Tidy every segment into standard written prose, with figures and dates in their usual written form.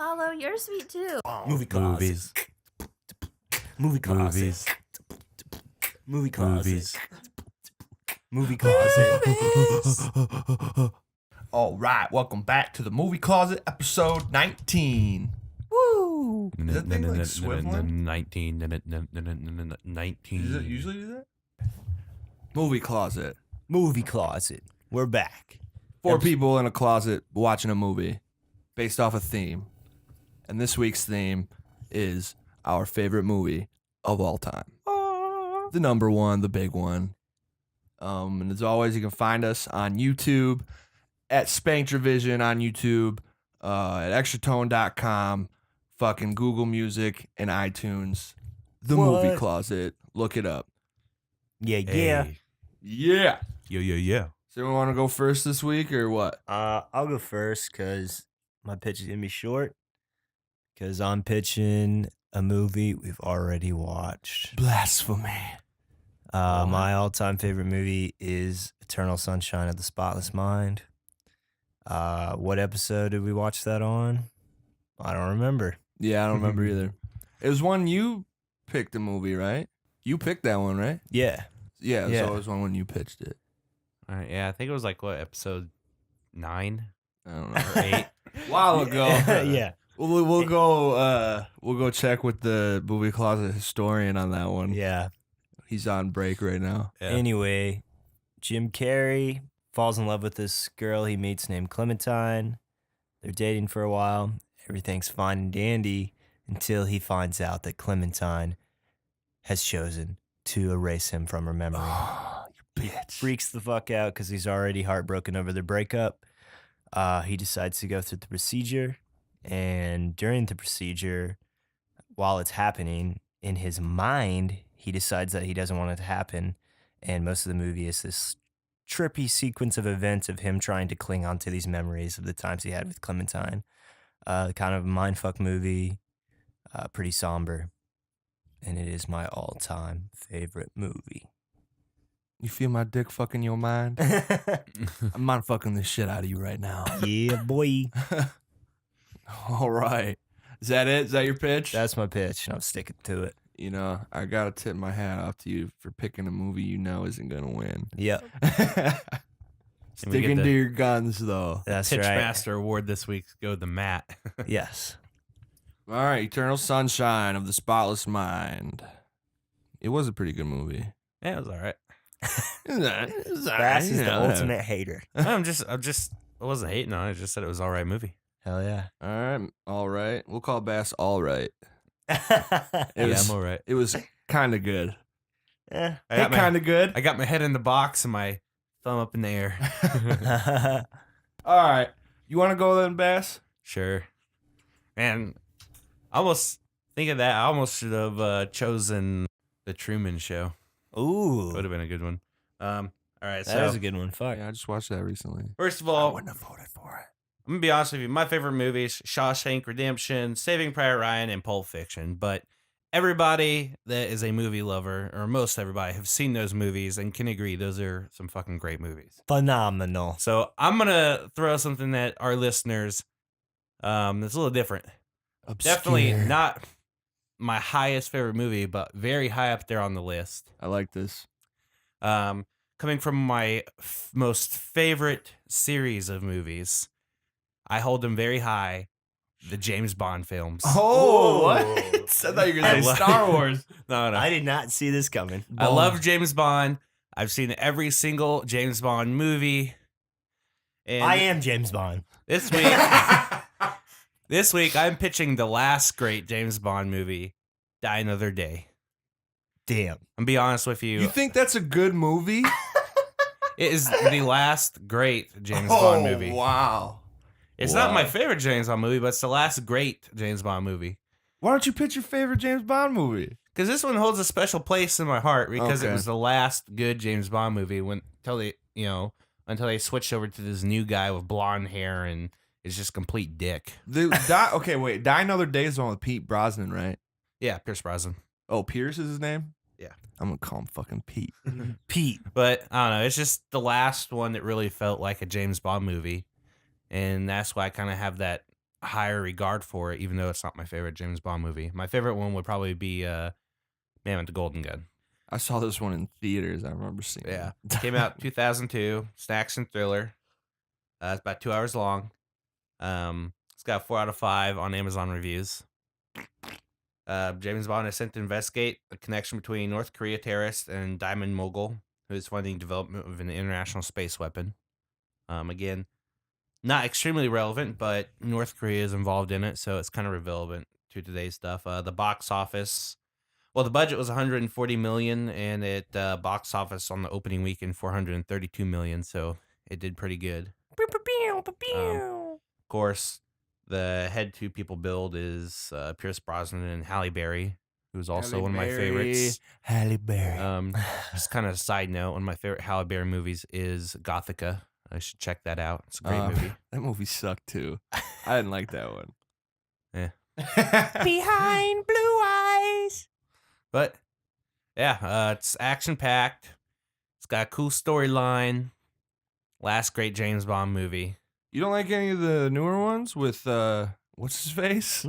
Apollo, you're sweet too. Movie closet. Movies. Movie closet. Movies. Movie closet. Movies. Movie closet. All right, welcome back to the Movie Closet, episode 19. Woo! Is that thing like swiveling? 19. Does it usually do that? Movie Closet. Movie Closet. We're back. Four people in a closet watching a movie based off a theme. And this week's theme is our favorite movie of all time. The number one, the big one. And as always, you can find us on YouTube, at Spanktravision on YouTube, at extratone.com, fucking Google Music, and iTunes. The Movie Closet. Look it up. Yeah. Yeah. Yeah. So we want to go first this week or what? I'll go first because my pitch is gonna be short. Because I'm pitching a movie we've already watched. Blasphemy. My all-time favorite movie is Eternal Sunshine of the Spotless Mind. What episode did we watch that on? I don't remember. Yeah, I don't remember either. It was one you picked a movie, right? You picked that one, right? Yeah. Yeah, it was Yeah. always one when you pitched it. All right, yeah, I think it was like, what, episode 9 I don't know. or 8? While ago. Yeah. We'll go check with the Movie Closet historian on that one. Yeah. He's on break right now. Yeah. Anyway, Jim Carrey falls in love with this girl he meets named Clementine. They're dating for a while. Everything's fine and dandy until he finds out that Clementine has chosen to erase him from her memory. Oh, you bitch. Freaks the fuck out because he's already heartbroken over their breakup. He decides to go through the procedure. And during the procedure, while it's happening, in his mind, he decides that he doesn't want it to happen. And most of the movie is this trippy sequence of events of him trying to cling on to these memories of the times he had with Clementine. Kind of a mindfuck movie, pretty somber. And it is my all-time favorite movie. You feel my dick fucking your mind? I'm mind fucking the shit out of you right now. Yeah, boy. All right. Is that it? Is that your pitch? That's my pitch, and I'm sticking to it. You know, I gotta tip my hat off to you for picking a movie you know isn't gonna win. Yep, Sticking to your guns, though. that's right. Pitchmaster Award this week go to Matt. Yes. All right, Eternal Sunshine of the Spotless Mind. It was a pretty good movie. Yeah, it was all right. Bass is the ultimate hater. I wasn't hating on it. I just said it was an all right movie. Hell yeah. All right. We'll call Bass all right. Yeah, I'm all right. It was kind of good. Eh. Kind of good. I got my head in the box and my thumb up in the air. All right. You want to go then, Bass? Sure. And I almost think of that. I almost should have chosen The Truman Show. Ooh. Would have been a good one. All right. That was a good one. Fuck. Yeah, I just watched that recently. First of I all, wouldn't have voted for it. I'm going to be honest with you. My favorite movies, Shawshank Redemption, Saving Private Ryan, and Pulp Fiction. But everybody that is a movie lover, or most everybody, have seen those movies and can agree those are some fucking great movies. Phenomenal. So I'm going to throw something that our listeners, that's a little different. Obscure. Definitely not my highest favorite movie, but very high up there on the list. I like this. Coming from my most favorite series of movies, I hold them very high. The James Bond films. Oh, what? Whoa. I thought you were going to I say love- Star Wars. No. I did not see this coming. I love James Bond. I've seen every single James Bond movie. And I am James Bond. this week I'm pitching the last great James Bond movie, Die Another Day. Damn. I'm be honest with You think that's a good movie? it is the last great James Bond movie. Wow. It's not my favorite James Bond movie, but it's the last great James Bond movie. Why don't you pitch your favorite James Bond movie? Because this one holds a special place in my heart because it Okay. was the last good James Bond movie until they switched over to this new guy with blonde hair and is just complete dick. Die Another Day is the one with Pete Brosnan, right? Yeah, Pierce Brosnan. Oh, Pierce is his name? Yeah. I'm going to call him fucking Pete. Pete. But I don't know. It's just the last one that really felt like a James Bond movie. And that's why I kind of have that higher regard for it, even though it's not my favorite James Bond movie. My favorite one would probably be Man with the Golden Gun. I saw this one in theaters. I remember seeing it. Came out 2002. It's an action thriller. It's about 2 hours long. It's got 4 out of 5 on Amazon reviews. James Bond is sent to investigate the connection between North Korea terrorist and Diamond Mogul, who is funding development of an international space weapon. Again, not extremely relevant, but North Korea is involved in it, so it's kind of relevant to today's stuff. The box office, well, the budget was $140 million, and it box office on the opening weekend $432 million, so it did pretty good. Of course, the head two people build is Pierce Brosnan and Halle Berry, who's also one of my favorites. Halle Berry. Just kind of a side note, one of my favorite Halle Berry movies is Gothica. I should check that out. It's a great movie. That movie sucked too. I didn't like that one. Yeah. Behind blue eyes. But yeah, it's action packed. It's got a cool storyline. Last great James Bond movie. You don't like any of the newer ones with what's his face?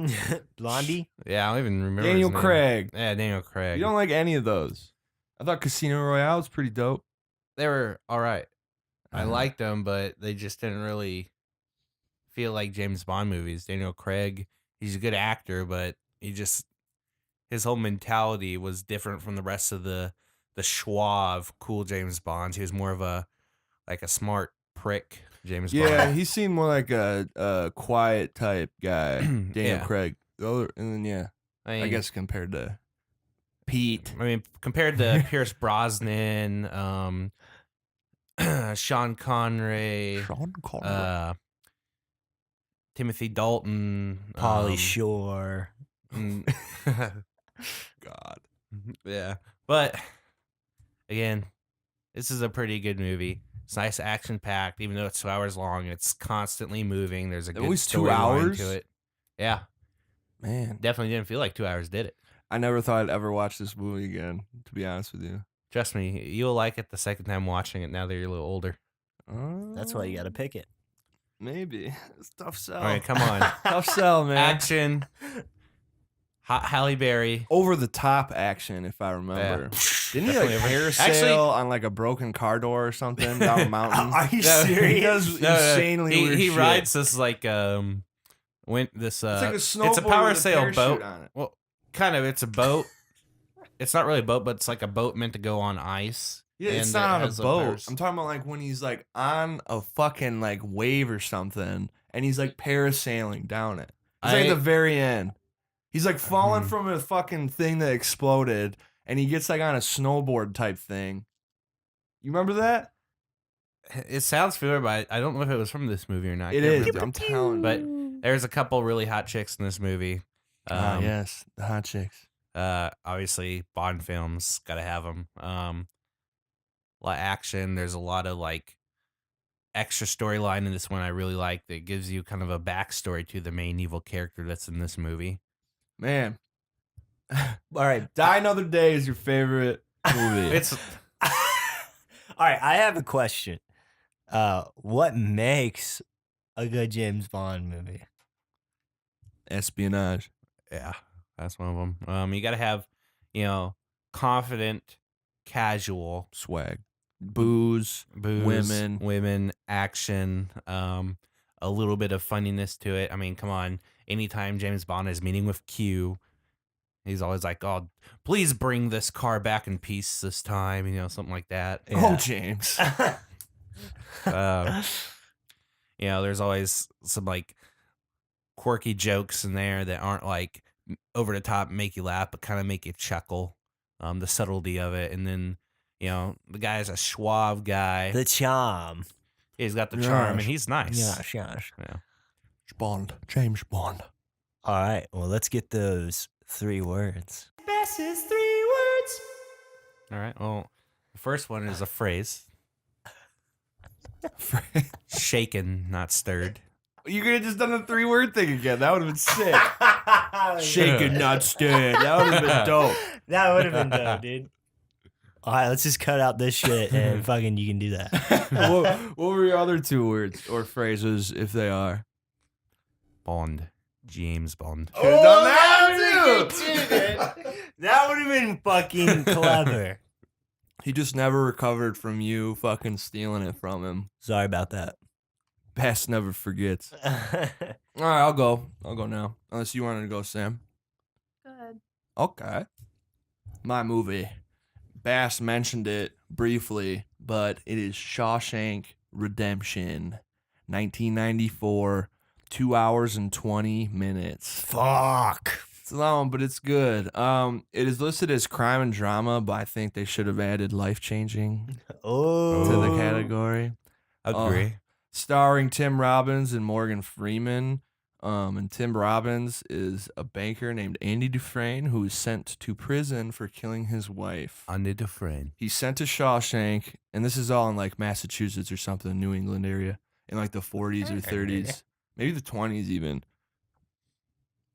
Blondie? Yeah, I don't even remember. Daniel his name. Craig. Yeah, Daniel Craig. You don't like any of those. I thought Casino Royale was pretty dope. They were all right. I Uh-huh. liked them, but they just didn't really feel like James Bond movies. Daniel Craig, he's a good actor, but his whole mentality was different from the rest of the suave, cool James Bonds. He was more of a smart prick James Yeah, Bond. he seemed more like a quiet type guy. Daniel Yeah. Craig. And then I guess compared to Pete. I mean, compared to Pierce Brosnan, Sean Connery, Timothy Dalton, Pauly Shore. God. Yeah, but again, this is a pretty good movie. It's nice, action packed. Even though it's 2 hours long, it's constantly moving. There's a That good was 2 storyline hours? to it. Yeah, Man. definitely didn't feel like 2 hours. Did it? I never thought I'd ever watch this movie again, to be honest with you. Trust me, you'll like it the second time watching it. Now that you're a little older. That's why you got to pick it. Maybe. It's a tough sell. All right, come on. Tough sell, man. Action. Halle Berry. Over the top action, if I remember. Didn't he Definitely like over- parasail Actually- on like a broken car door or something down a mountain? Are you No, He serious? does insanely weird He shit. rides this like went this It's like a it's snowboard a power with a sail parachute boat. on it. Well, kind of. It's a boat. It's not really a boat, but it's like a boat meant to go on ice. Yeah, it's and not it on a has boat. I'm talking about like when he's like on a fucking like wave or something, and he's like parasailing down it. It's like at the very end. He's like falling from a fucking thing that exploded, and he gets like on a snowboard type thing. You remember that? It sounds familiar, but I don't know if it was from this movie or not. I It can't is. remember. I'm telling you. But there's a couple really hot chicks in this movie. Yes, the hot chicks. Obviously Bond films, gotta have them. A lot of action. There's a lot of like extra storyline in this one I really like that gives you kind of a backstory to the main evil character that's in this movie. Man, All right. Die Another Day is your favorite movie. It's All right. I have a question. What makes a good James Bond movie? espionage. yeah, that's one of them. You gotta have, confident, casual, Swag. Booze. booze, Women. women, action, a little bit of funniness to it. I mean, come on. Anytime James Bond is meeting with Q, he's always like, "Oh, please bring this car back in peace this time," something like that. Oh, James. There's always some like quirky jokes in there that aren't like over the top, make you laugh, but kind of make you chuckle. The subtlety of it, and then the guy's a suave guy. The charm. He's got the charm, and Yes. he's nice. Yes, yes. Yeah. Bond. James Bond. All right. Well, let's get those 3 words. All right. Well, the first one is a phrase: shaken, not stirred. You could have just done the 3-word thing again. That would have been sick. Shaken, not stirred. That would have been dope. That would have been dope, dude. All right, let's just cut out this shit and fucking you can do that. what were your other 2 words or phrases, if they are? Bond. James Bond. Oh, that was a good too, man. That would have been fucking clever. He just never recovered from you fucking stealing it from him. Sorry about that. Bass never forgets. All right, I'll go now. Unless you wanted to go, Sam. Go ahead. Okay. My movie. Bass mentioned it briefly, but it is Shawshank Redemption. 1994. 2 hours and 20 minutes. Fuck. It's long, but it's good. It is listed as crime and drama, but I think they should have added life-changing Oh. to the category. Agree. Starring Tim Robbins and Morgan Freeman. And Tim Robbins is a banker named Andy Dufresne who is sent to prison for killing his wife. Andy Dufresne. He's sent to Shawshank, and this is all in like Massachusetts or something, New England area, in like the 40s or 30s. Maybe the 20s even.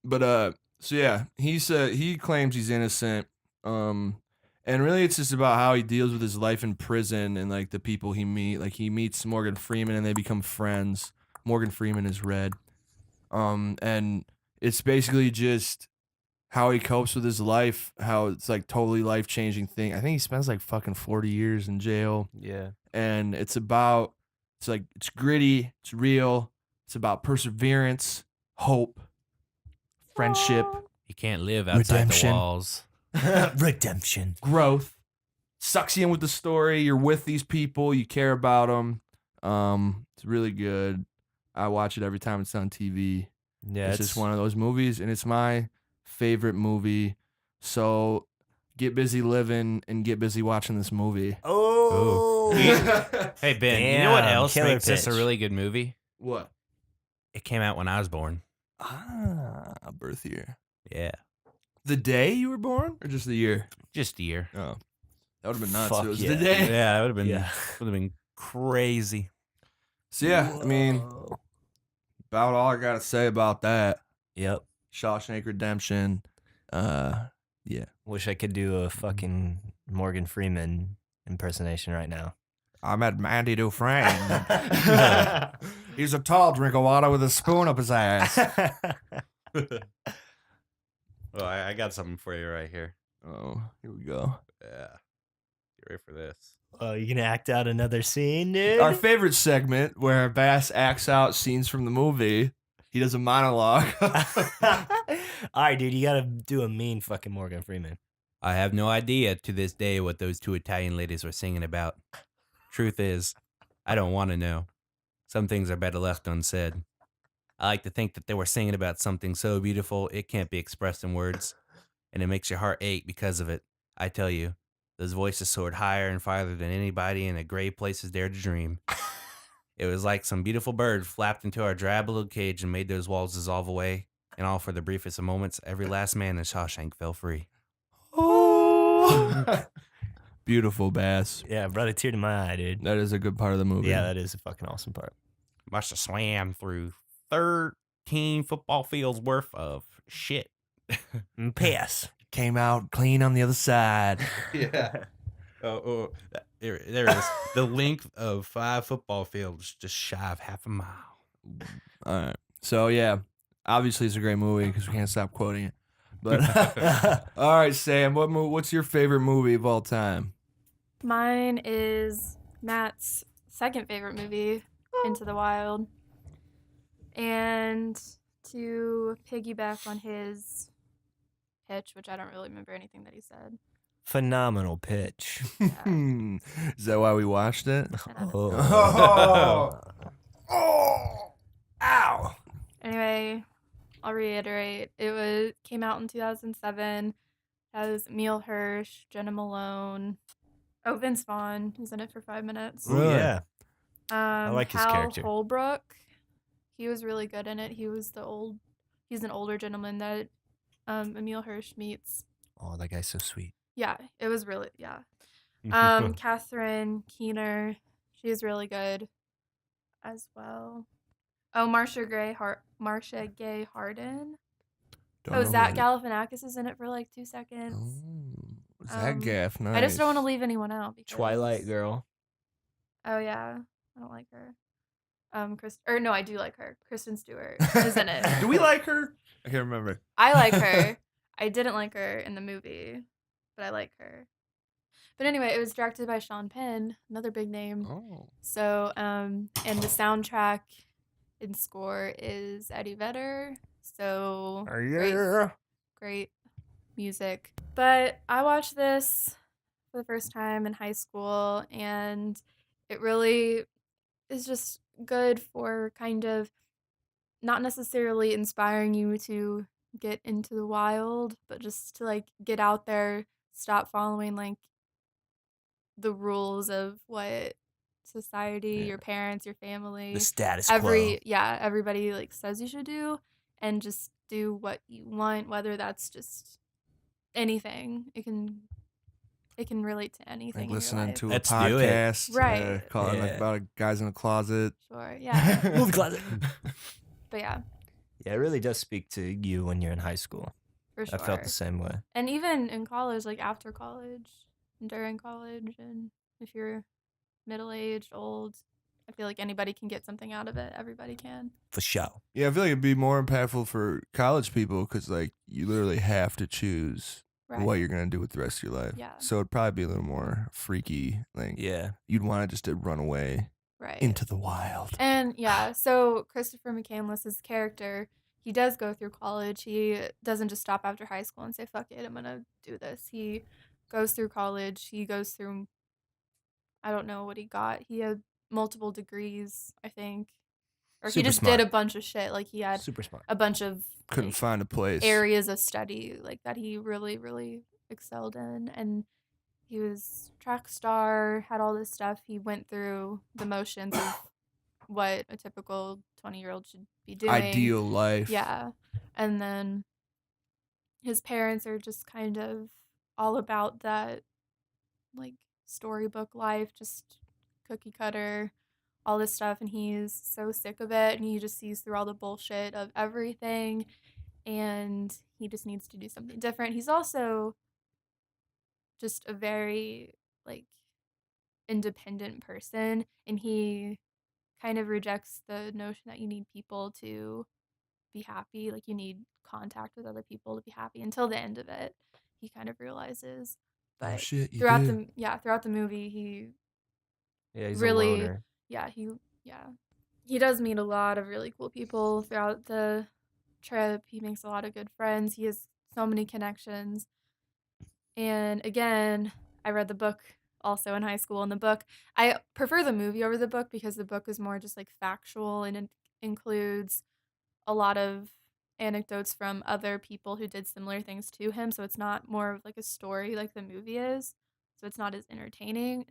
But so yeah, he claims he's innocent. And really it's just about how he deals with his life in prison and like the people he meet. Like he meets Morgan Freeman and they become friends. Morgan Freeman is Red. And it's basically just how he copes with his life, how it's like totally life-changing thing. I think he spends like fucking 40 years in jail. Yeah. And it's gritty, it's real. It's about perseverance, hope, friendship, You can't live outside Redemption. the walls. Redemption. growth. Sucks you in with the story. You're with these people. You care about them. It's really good. I watch it every time it's on TV. Yeah, It's just one of those movies, and it's my favorite movie. So get busy living and get busy watching this movie. Oh. Hey, Ben, you know what Damn, else killer makes this a pitch. really good movie? What? It came out when I was born. Birth year. Yeah. The day you were born, or just the year? Just a year. Oh, that would have been nuts. Fuck It was yeah. the day. Yeah, it would have been Yeah. crazy. So yeah, I mean, Whoa. about all I gotta say about that. Yep. Shawshank Redemption. Yeah. Wish I could do a fucking Morgan Freeman impersonation right now. I met Andy Dufresne. He's a tall drink of water with a spoon up his ass. Well, I got something for you right here. Oh, here we go. Yeah. Get ready for this. Oh, you gonna act out another scene, dude? Our favorite segment where Bass acts out scenes from the movie. He does a monologue. All right, dude, you gotta do a mean fucking Morgan Freeman. I have no idea to this day what those two Italian ladies were singing about. Truth is, I don't want to know. Some things are better left unsaid. I like to think that they were singing about something so beautiful it can't be expressed in words, and it makes your heart ache because of it. I tell you, those voices soared higher and farther than anybody in a gray place has dared to dream. It was like some beautiful bird flapped into our drab little cage and made those walls dissolve away, and all for the briefest of moments, every last man in Shawshank fell free. Oh. Beautiful, Bass. Yeah, brought a tear to my eye, dude. That is a good part of the movie. Yeah, that is a fucking awesome part. Must have swam through 13 football fields worth of shit. Piss. Came out clean on the other side. Yeah. There it is. The length of 5 football fields, just shy of half a mile. All right. So, yeah, obviously it's a great movie because we can't stop quoting it. But, all right, Sam, what's your favorite movie of all time? Mine is Matt's second favorite movie, Into the Wild. And to piggyback on his pitch, which I don't really remember anything that he said. Phenomenal pitch. Is that why we watched it? Oh. Oh. Ow. Anyway, I'll reiterate. It came out in 2007. Has Emile Hirsch, Jenna Malone. Oh, Vince Vaughn is in it for 5 minutes. Really? Yeah. like his Hal character. Holbrook. He was really good in it. He's an older gentleman that Emile Hirsch meets. Oh, that guy's so sweet. Yeah, it was really, yeah. Catherine Keener, she's really good as well. Oh, Marcia Gay Harden. Don't know Zach who Galifianakis is in it for like 2 seconds. Oh, Zach Gaff, nice. I just don't want to leave anyone out. Because... Twilight girl. Oh, yeah. I don't like her. No, I do like her. Kristen Stewart is in it. Do we like her? I can't remember. I like her. I didn't like her in the movie, but I like her. But anyway, it was directed by Sean Penn, another big name. Oh. So, and the soundtrack and score is Eddie Vedder. So, great music. But I watched this for the first time in high school, and it really is just good for kind of not necessarily inspiring you to get into the wild, but just to like get out there, stop following like the rules of what society, your parents, your family, The status quo. everybody like says you should do, and just do what you want, whether that's just anything. It can relate to anything. Like in listening your life. to a Let's do it. podcast, Right. calling like Yeah. about guys in a closet. Sure, yeah. Movie closet. But yeah, Yeah, it really does speak to you when you're in high school. for sure. I felt the same way. And even in college, like after college, and during college, and if you're middle-aged, old, I feel like anybody can get something out of it. Everybody can. For sure. Yeah, I feel like it'd be more impactful for college people because like you literally have to choose Right. what you're gonna do with the rest of your life. Yeah. So it'd probably be a little more freaky. Like Yeah. you'd want to just to run away Right. into the wild. And yeah, so Christopher McCandless's character, he does go through college. He doesn't just stop after high school and say, fuck it, I'm going to do this. He goes through college. He goes through, I don't know what he got. He had multiple degrees, I think. Or he Super just smart. did a bunch of shit. Like he had Super smart. a bunch of Couldn't like, find a place. areas of study like that he really, really excelled in. And he was track star, had all this stuff. He went through the motions of what a typical 20-year-old should be doing. Ideal life. Yeah. And then his parents are just kind of all about that like storybook life, just cookie cutter, all this stuff, and he's so sick of it, and he just sees through all the bullshit of everything, and he just needs to do something different. He's also just a very like independent person, and he kind of rejects the notion that you need people to be happy, like you need contact with other people to be happy until the end of it. He kind of realizes. But Oh shit, you throughout do. throughout the movie he Yeah, he's really- a loner. he does meet a lot of really cool people throughout the trip. He makes a lot of good friends. He has so many connections. And again, I read the book also in high school. In the book, I prefer the movie over the book because the book is more just like factual, and it includes a lot of anecdotes from other people who did similar things to him. So it's not more of like a story like the movie is. So it's not as entertaining.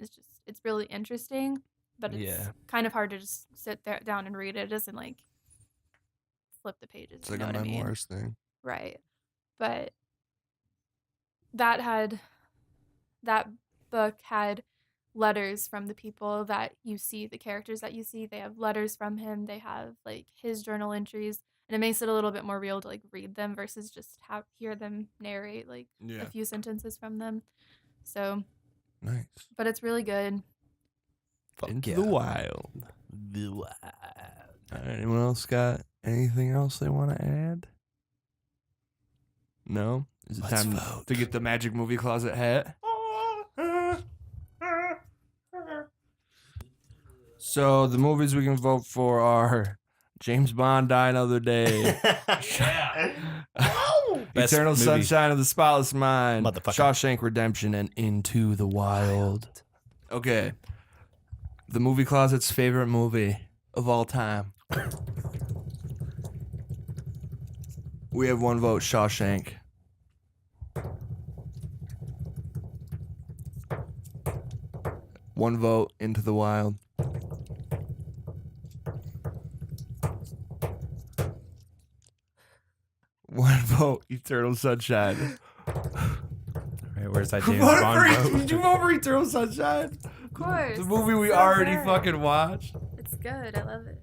It's really interesting, but it's Yeah. kind of hard to just sit there down and read it. It doesn't like flip the pages. It's you like know a what I mean? memoirs thing. Right. But that book had letters from the people that you see, the characters that you see. They have letters from him. They have like his journal entries, and it makes it a little bit more real to like read them versus just hear them narrate like Yeah. a few sentences from them. So, Nice. but it's really good. Fuck Into yeah. the wild. The wild. All right, anyone else got anything else they want to add? No? Is it Let's time vote. to get the Magic Movie Closet hat? So the movies we can vote for are James Bond, Die Another Day, Best Eternal movie. Sunshine of the Spotless Mind, Motherfucker. Shawshank Redemption, and Into the Wild. Okay. The Movie Closet's favorite movie of all time. We have one vote, Shawshank. One vote, Into the Wild. One vote, Eternal Sunshine. Right, where's that James Voted Bond for- vote? Did you vote for Eternal Sunshine? Of course. The movie we it's so already good. fucking watched. It's good. I love it.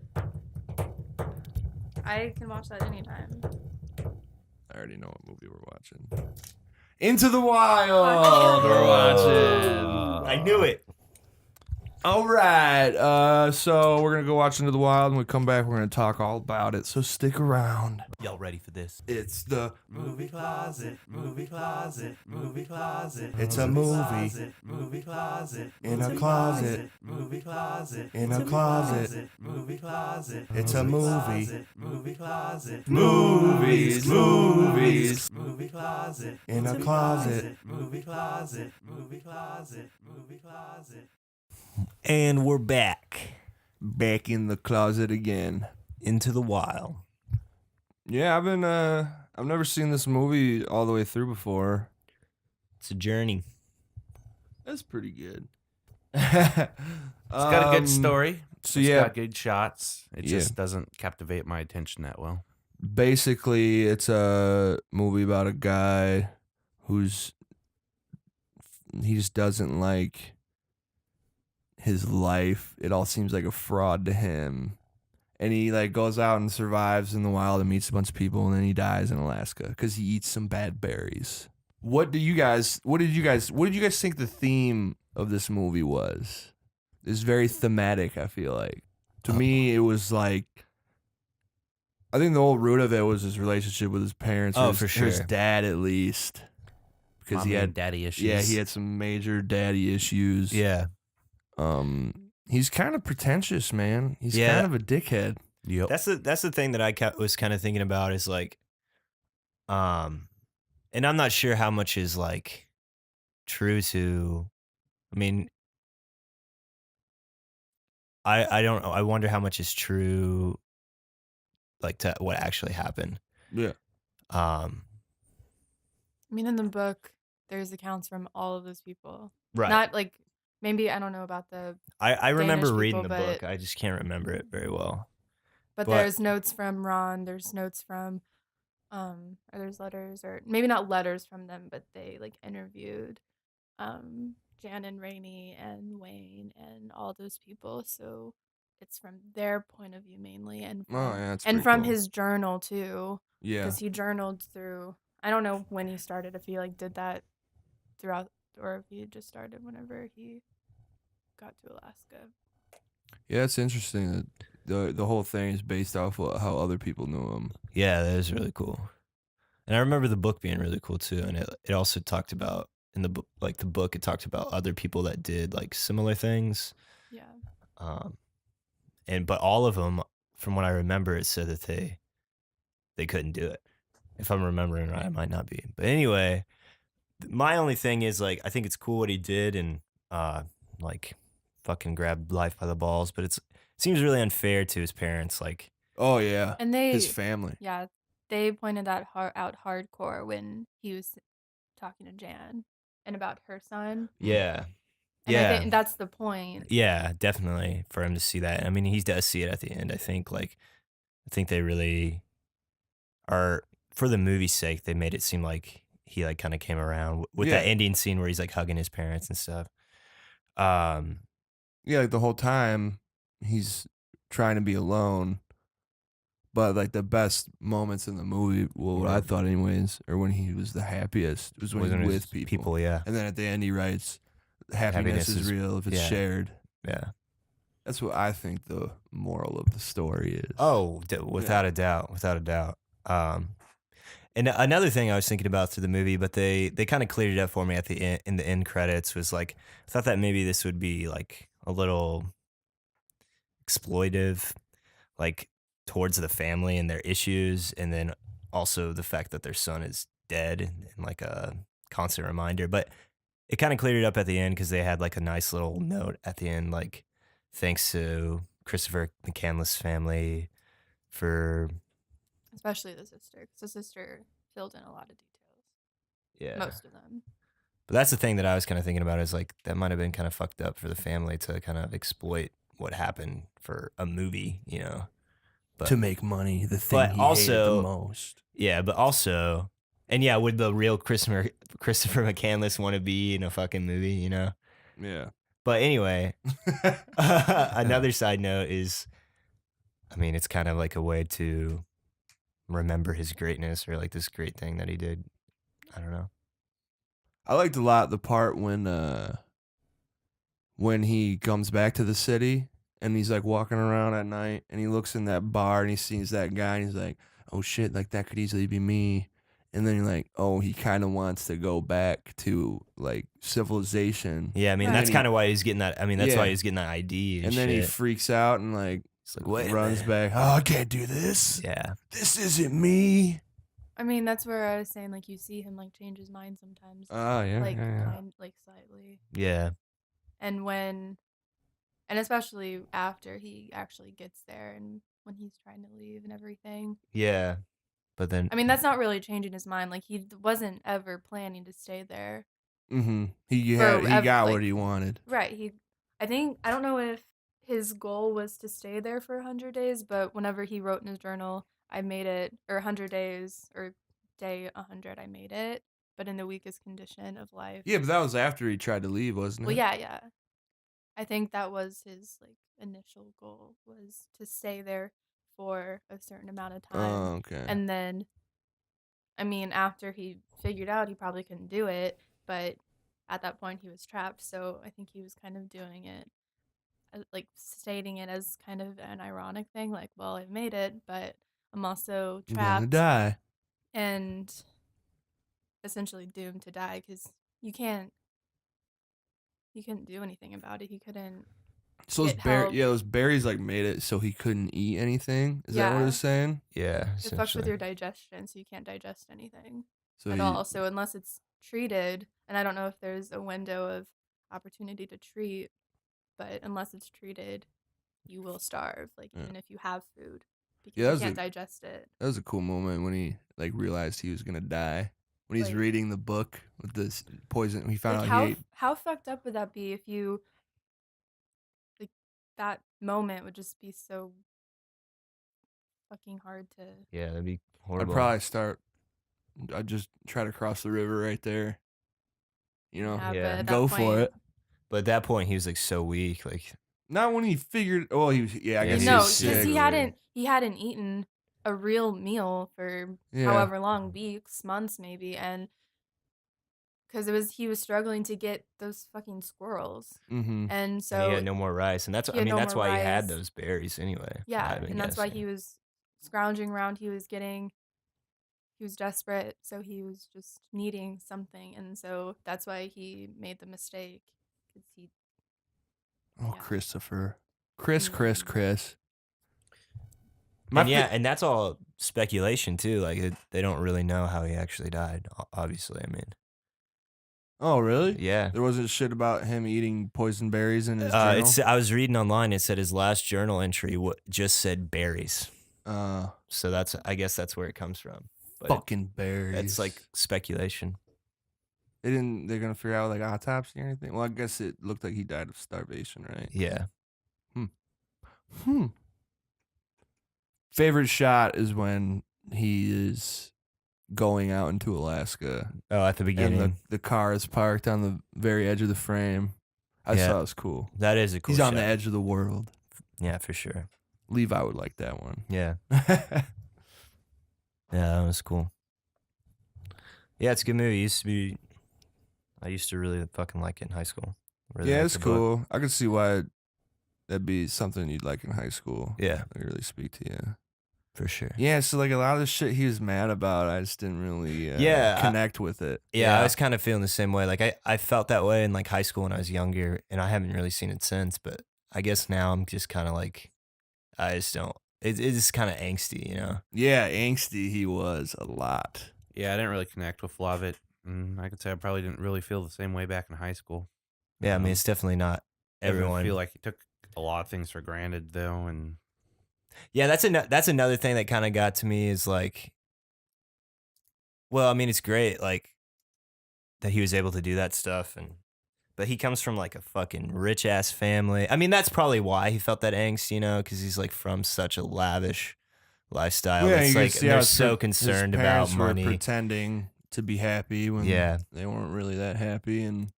I can watch that anytime. I already know what movie we're watching. Into the Wild. Fuck yeah. We're watching. I knew it. All right. So we're gonna go watch Into the Wild. When we come back, we're gonna talk all about it. So stick around. Y'all ready for this? It's the Movie closet, movie closet, movie closet. It's a movie Movie closet, in a closet. movie closet, In a closet. movie closet. It's a movie. Movie closet, Movies. movie closet, In a closet. movie closet, movie closet, movie closet. And we're back Back in the closet again. into the wild. Yeah, I've never seen this movie all the way through before. It's a journey. That's pretty good. It's got a good story. So It's yeah, got good shots. It Yeah. just doesn't captivate my attention that well. basically it's a movie about a guy he just doesn't like his life. It all seems like a fraud to him. And he like goes out and survives in the wild and meets a bunch of people, and then he dies in Alaska because he eats some bad berries. What did you guys think the theme of this movie was? It's very thematic, I feel like. To me, it was like, I think the whole root of it was his relationship with his parents. Oh, or his, for or his sure. dad, at least. Because Mommy he and had daddy issues. Yeah, he had some major daddy issues. Yeah. He's kind of pretentious, man. He's Yeah. kind of a dickhead. Yep. That's the thing that I was kind of thinking about is like, and I'm not sure how much is like true to, I mean, I don't know. I wonder how much is true, like to what actually happened. Yeah. I mean, in the book, there's accounts from all of those people. Right. Not like, maybe, I don't know about the, I remember Danish reading people, the book. but- I just can't remember it very well. but But- there's notes from Ron, there's notes from, or there's letters, or maybe not letters from them, but they like interviewed Jan and Rainey and Wayne and all those people. So it's from their point of view mainly, and from, Oh, yeah, that's and pretty from cool. his journal too, Yeah. because he journaled through. I don't know when he started, if he like did that throughout, or if he just started whenever he got to Alaska. Yeah, it's interesting that the whole thing is based off of how other people knew him. Yeah, that is really cool. And I remember the book being really cool too. And it also talked about in the book, like the book, it talked about other people that did like similar things. Yeah. But all of them, from what I remember, it said that they couldn't do it. If I'm remembering right, I might not be. But anyway, my only thing is like I think it's cool what he did and like fucking grabbed life by the balls, but it seems really unfair to his parents. Like, Oh yeah. And they, His family. yeah, they pointed that out hardcore when he was talking to Jan and about her son. yeah, And I think that's the point. yeah, definitely for him to see that. I mean, he does see it at the end. I think they really are, for the movie's sake, they made it seem like he like kind of came around with Yeah. that ending scene where he's like hugging his parents and stuff. Yeah, like the whole time he's trying to be alone. But like the best moments in the movie, well, what I thought anyways, or when he was the happiest, was when he wasn't was his with people. yeah, And then at the end he writes, happiness is real if it's yeah. shared. yeah. That's what I think the moral of the story is. Oh, without a doubt, without a doubt. And another thing I was thinking about through the movie, but they kind of cleared it up for me at the end, in the end credits, was like I thought that maybe this would be like a little exploitive, like towards the family and their issues, and then also the fact that their son is dead and like a constant reminder. But it kind of cleared it up at the end because they had like a nice little note at the end, like thanks to Christopher McCandless' family for Especially the sister, because the sister filled in a lot of details. yeah. Most of them. But that's the thing that I was kind of thinking about is like that might have been kind of fucked up for the family to kind of exploit what happened for a movie, you know. But To make money, the thing But he also- hated the most. yeah, but also, and yeah, would the real Christopher McCandless want to be in a fucking movie, you know? Yeah. But anyway, another side note is, I mean, it's kind of like a way to remember his greatness or like this great thing that he did. I don't know. I liked a lot the part when when he comes back to the city and he's like walking around at night and he looks in that bar and he sees that guy and he's like, oh shit, like that could easily be me. And then you're like, oh, he kind of wants to go back to like civilization. Yeah, I mean, Right. that's kind of why he's getting that. I mean, that's why Yeah. he's getting that ID. And then he shit. freaks out and like It's like, wait a runs minute. back. Oh, I can't do this. Yeah. This isn't me. I mean, that's where I was saying, like, you see him, like, change his mind sometimes. Oh, yeah. like, yeah. like, slightly. Yeah. And and especially after he actually gets there and when he's trying to leave and everything. Yeah. But then, I mean, that's not really changing his mind. Like, he wasn't ever planning to stay there. Mm-hmm. He Forever, got like- what he wanted. Right. I don't know if his goal was to stay there for 100 days, but whenever he wrote in his journal, I made it, or 100 days, or day 100, I made it, but in the weakest condition of life. Yeah, but that was after he tried to leave, wasn't it? Well, yeah. I think that was his, like, initial goal, was to stay there for a certain amount of time. Oh, okay. And then, I mean, after he figured out he probably couldn't do it, but at that point he was trapped. So I think he was kind of doing it, like stating it as kind of an ironic thing, like, well, I've made it, but I'm also I'm gonna trapped die. and essentially doomed to die because you couldn't do anything about it. He couldn't. So Get help. those berries like made it so he couldn't eat anything. Is that what Yeah. it's saying? yeah. It fucks with essentially. your digestion, so you can't digest anything So at he- all. So unless it's treated, and I don't know if there's a window of opportunity to treat, but unless it's treated, you will starve. Like Yeah. even if you have food, because Yeah, that you was can't a- digest it. That was a cool moment when he like realized he was gonna die. When he's Like- reading the book with this poison, he found Like out he ate. how fucked up would that be if you, like, that moment would just be so fucking hard to. Yeah, that'd be I'd horrible. probably I'd just try to cross the river right there. You know, have, yeah. but at that go for point- it. But at that point, he was like so weak. Like, Not when he figured. Oh, he was. Yeah, I Yeah, guess he No, was was because sick. he hadn't eaten a real meal for Yeah. however long, weeks, months maybe, and because he was struggling to get those fucking squirrels, Mm-hmm. and and so he had no more rice, and that's he I had mean no that's more why he had rice. those berries anyway. yeah, I would and that's why guess, he was scrounging around. He was desperate, so he was just needing something, and so that's why he made the mistake. 'Cause he, Oh, Yeah. Christopher. Mm. Chris. And yeah, and that's all speculation too. Like they don't really know how he actually died. Obviously, I mean, Oh, really? yeah. There wasn't shit about him eating poison berries in his journal. I was reading online. It said his last journal entry just said berries. So I guess that's where it comes from. But Fucking berries. it's like speculation. they're gonna figure out like autopsy or anything. Well, I guess it looked like he died of starvation, right? Yeah. Favorite shot is when he is going out into Alaska Oh, at the beginning. and the car is parked on the very edge of the frame. I Yeah. thought it was cool. That is a cool He's on the shot. edge of the world. Yeah, for sure. Levi would like that one. Yeah. Yeah, that was cool. Yeah, it's a good movie. I used to really fucking like it in high school. Really Yeah, liked it's the book. cool. I could see why that'd be something you'd like in high school. Yeah, Like really speak to you. for sure. Yeah, so like a lot of the shit he was mad about, I just didn't really Yeah, connect with it. Yeah, I was kind of feeling the same way. Like I felt that way in like high school when I was younger, and I haven't really seen it since. But I guess now I'm just kind of like, I just don't. It's kind of angsty, you know. Yeah, angsty he was a lot. Yeah, I didn't really connect with a lot of it. And I could say I probably didn't really feel the same way back in high school. Yeah, I mean it's definitely not everyone. I feel like he took a lot of things for granted though, and Yeah, that's another thing that kind of got to me is like, well, I mean, it's great like that he was able to do that stuff, but he comes from like a fucking rich ass family. I mean, that's probably why he felt that angst, you know, because he's like from such a lavish lifestyle. Yeah, It's you can like see how they're his so his concerned about parents were money. pretending to be happy when Yeah. they weren't really that happy, and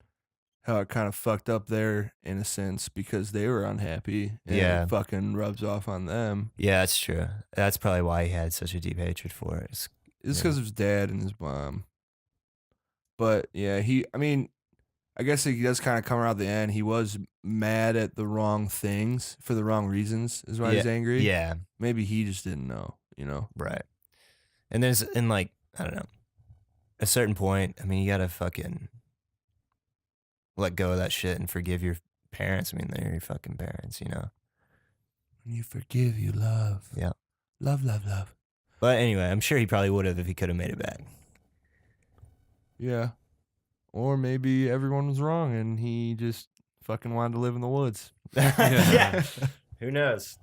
how it kind of fucked up their innocence because they were unhappy. And Yeah. it fucking rubs off on them. Yeah, that's true. That's probably why he had such a deep hatred for it. It's Yeah. because of his dad and his mom. But yeah, I mean, I guess he does kind of come around the end. He was mad at the wrong things for the wrong reasons. Is why he's angry. Yeah, Maybe he just didn't know. right. And like, I don't know, a certain point. I mean, you gotta fucking let go of that shit and forgive your parents. I mean, they're your fucking parents, When you forgive, you love. Yeah. Love, love, love. But anyway, I'm sure he probably would have if he could have made it back. Yeah. Or maybe everyone was wrong and he just fucking wanted to live in the woods. Yeah. Who knows?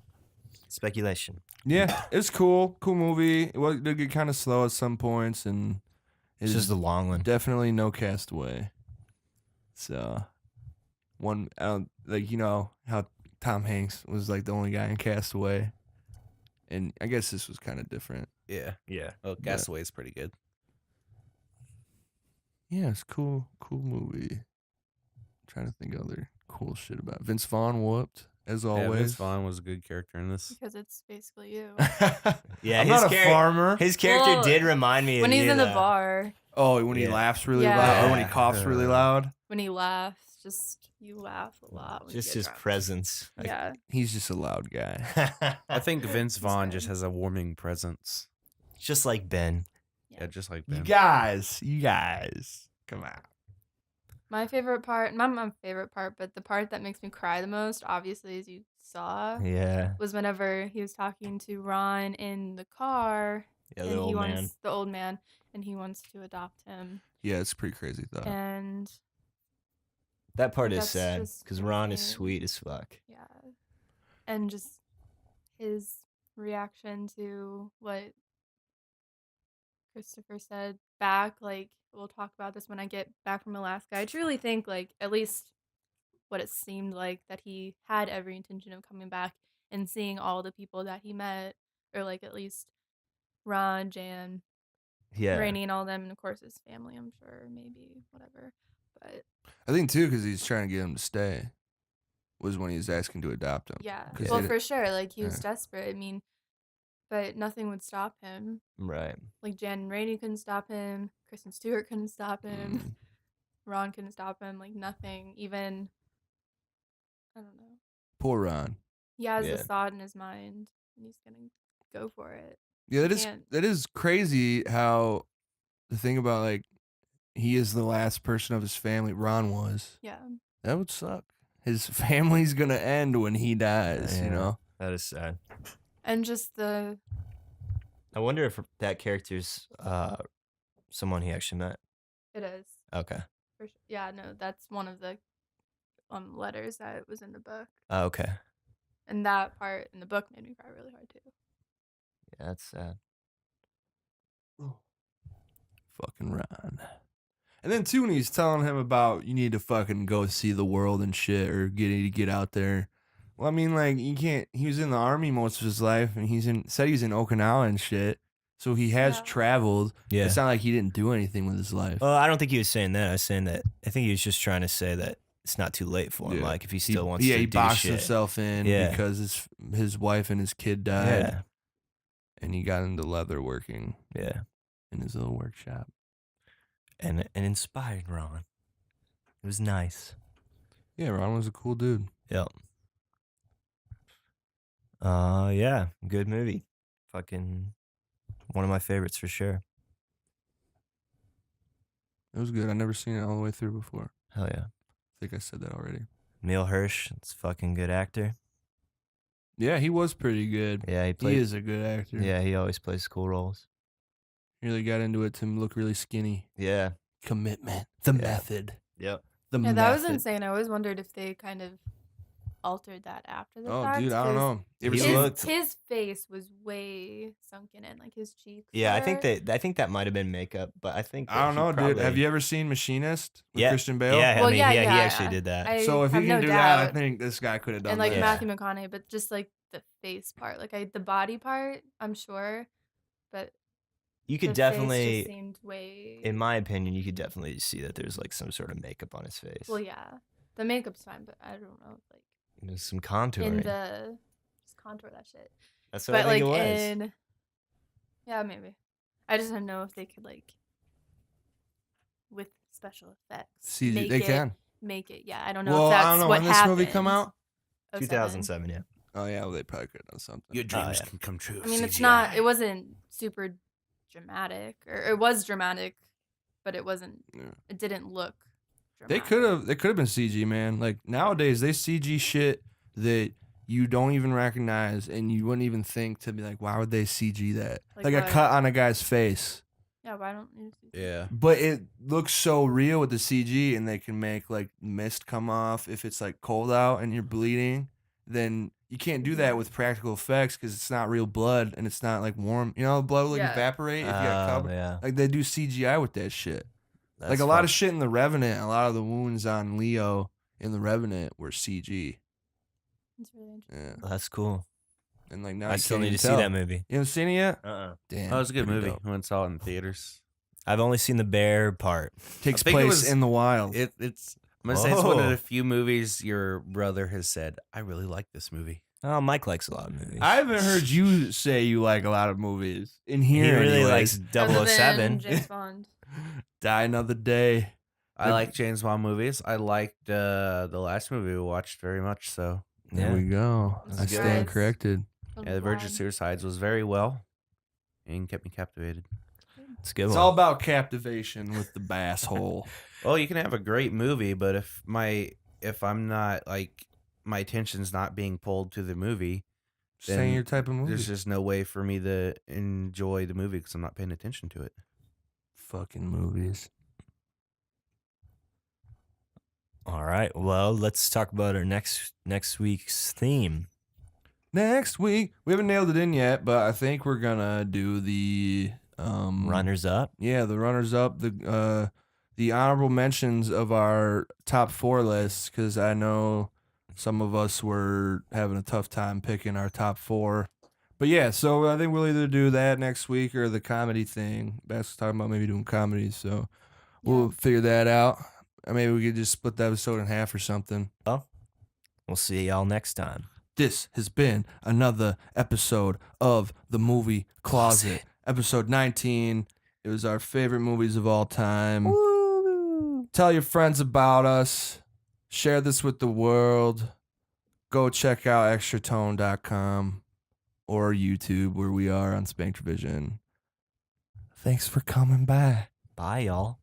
Speculation. Yeah, it's cool. Cool movie. It did get kind of slow at some points, and It's just a long one. definitely no Castaway. So, how Tom Hanks was like the only guy in Castaway, and I guess this was kind of different. Yeah. Yeah. Well, Castaway's pretty good. Yeah, it's cool movie. I'm trying to think of other cool shit about it. Vince Vaughn whooped as Yeah, always. Vince Vaughn was a good character in this. Because it's basically you. Yeah, I'm his not a farmer. His character Well, did remind me of When he's you, in the though. bar, Oh, when he Yeah. laughs really Yeah. loud, or when he coughs really loud. when he laughs, you laugh a lot. When Just you get his drunk. presence. Yeah. He's just a loud guy. I think Vince Vaughn good. just has a warming presence. Just like Ben. Yeah, just like You Ben. guys, come on. My favorite part, not my favorite part, but the part that makes me cry the most, obviously, as you saw, Yeah. was whenever he was talking to Ron in the car. Yeah, and the old man. the old man, and he wants to adopt him. Yeah, it's a pretty crazy thought. And That part is That's sad just because Ron is insane. sweet as fuck. yeah. And just his reaction to what Christopher said back, like, we'll talk about this when I get back from Alaska. I truly think, like, at least what it seemed like, that he had every intention of coming back and seeing all the people that he met, or, like, at least Ron, Jan, Yeah. Rainey, and all them, and of course his family, I'm sure, maybe, whatever. But I think too, because he's trying to get him to stay. Was when he was asking to adopt him. yeah, 'Cause well, they- for sure, like, he was Yeah. desperate. I mean, but nothing would stop him. Right. Like, Jan and Rainey couldn't stop him. Kristen Stewart couldn't stop him. Mm. Ron couldn't stop him. Like, nothing. Even, I don't know. Poor Ron. He has Yeah. this thought in his mind, and he's gonna go for it. Yeah, can't- that is crazy. How the thing about like he is the last person of his family. Ron was. Yeah. That would suck. His family's gonna end when he dies. Yeah. You know. That is sad. And just the, I wonder if that character's someone he actually met. it is. Okay. For sure. Yeah, no, that's one of the letters that was in the book. Oh, okay. And that part in the book made me cry really hard, too. Yeah, that's sad. Fucking Ron. And then too, when he's telling him about you need to fucking go see the world and shit, or get out there. Well, I mean, like you can't. He was in the army most of his life, and said he's in Okinawa and shit. So he has Yeah. traveled. Yeah. It's not like he didn't do anything with his life. Well, I don't think he was saying that. I was saying that I think he was just trying to say that it's not too late for him. Yeah. Like if he still wants he to do boxed shit. himself in Yeah. because his wife and his kid died, Yeah. and he got into leather working Yeah. in his little workshop. And inspired Ron. It was nice. Yeah, Ron was a cool dude. Yep. Yeah, good movie. Fucking one of my favorites for sure. It was good. I never seen it all the way through before. Hell yeah. I think I said that already. Neil Hirsch, it's a fucking good actor. Yeah, he was pretty good. Yeah, he He plays. is a good actor. Yeah, he always plays cool roles. He really got into it to look really skinny. Yeah. Commitment. The Yeah. method. Yep. The Yeah, method. that was insane. I always wondered if they kind of altered that after the Oh, fact. dude, I don't 'cause know. You ever He seen looked- His face was way sunken in, like his cheeks. Yeah, I were. think that might have been makeup, but I think I don't that he know, dude. probably- Have you ever seen Machinist with Yeah. Christian Bale? Yeah, Well, I mean, yeah, he yeah, actually did that. I So if he have can no do that, I doubt. think this guy could have done And like that. Yeah. Matthew McConaughey, but just like the face part, like the body part, I'm sure, but You the could face definitely, just seemed way. in my opinion, you could definitely see that there's like some sort of makeup on his face. Well, yeah, the makeup's fine, but I don't know, like There's some contouring. in the just contour that shit. That's what But I think like it was. yeah, maybe. I just don't know if they could like with special effects. CG, make they it can. make it. Yeah, I don't know Well, if that's I don't know what when this happened. movie come out. 07. 2007, yeah. Oh yeah, well they probably could have done something. Your dreams yeah. can come true. I mean, it's CGI. not. It wasn't super dramatic, or it was dramatic, but it wasn't. Yeah. It didn't look. They Dramatic. could have been CG, man. Like nowadays, they CG shit that you don't even recognize, and you wouldn't even think to be like, why would they CG that? Like Like a what? cut on a guy's face. Yeah, why don't you? Yeah. But it looks so real with the CG, and they can make like mist come off if it's like cold out and you're bleeding. Then you can't do that with practical effects because it's not real blood and it's not like warm. You know, blood will like Yeah. evaporate if you got covered. Yeah. Like they do CGI with that shit. That's like a lot fuck- of shit in The Revenant, a lot of the wounds on Leo in The Revenant were CG. It's really interesting. Yeah, That's cool. and like now I you still can't need even to see tell. that movie. You haven't seen it yet? Uh-uh. Damn, Oh, it was a good pretty movie. dope. I went and saw it in theaters. I've only seen the bear part. Takes I think it place was- in the wild. It's. I'm gonna say it's one of Whoa. the few movies your brother has said, I really like this movie. Oh, Mike likes a lot of movies. I haven't heard you say you like a lot of movies in he here. really anyways. likes Other than 007. James Bond. Die Another Day. I like James Bond movies. I liked the last movie we watched very much so. There Yeah. we go. That's I good. stand corrected. Yeah, The Virgin Suicides was very well and kept me captivated. It's a good It's one. all about captivation with the bass hole. Well, you can have a great movie, but if I'm not like my attention's not being pulled to the movie, Saying Then your type of movie. there's just no way for me to enjoy the movie because I'm not paying attention to it. Fucking movies. All right. Well, let's talk about our next week's theme. Next week, we haven't nailed it in yet, but I think we're gonna do the Runners up. Yeah, the runners up, the honorable mentions of our top 4 lists, because I know some of us were having a tough time picking our top 4. But yeah, so I think we'll either do that next week or the comedy thing. Bass was talking about maybe doing comedies, so we'll figure that out. Or maybe we could just split the episode in half or something. We'll see y'all next time. This has been another episode of The Movie Closet. Episode 19. It was our favorite movies of all time. Tell your friends about us. Share this with the world. Go check out extratone.com or YouTube where we are on Spanked Vision. Thanks for coming by. Bye, y'all.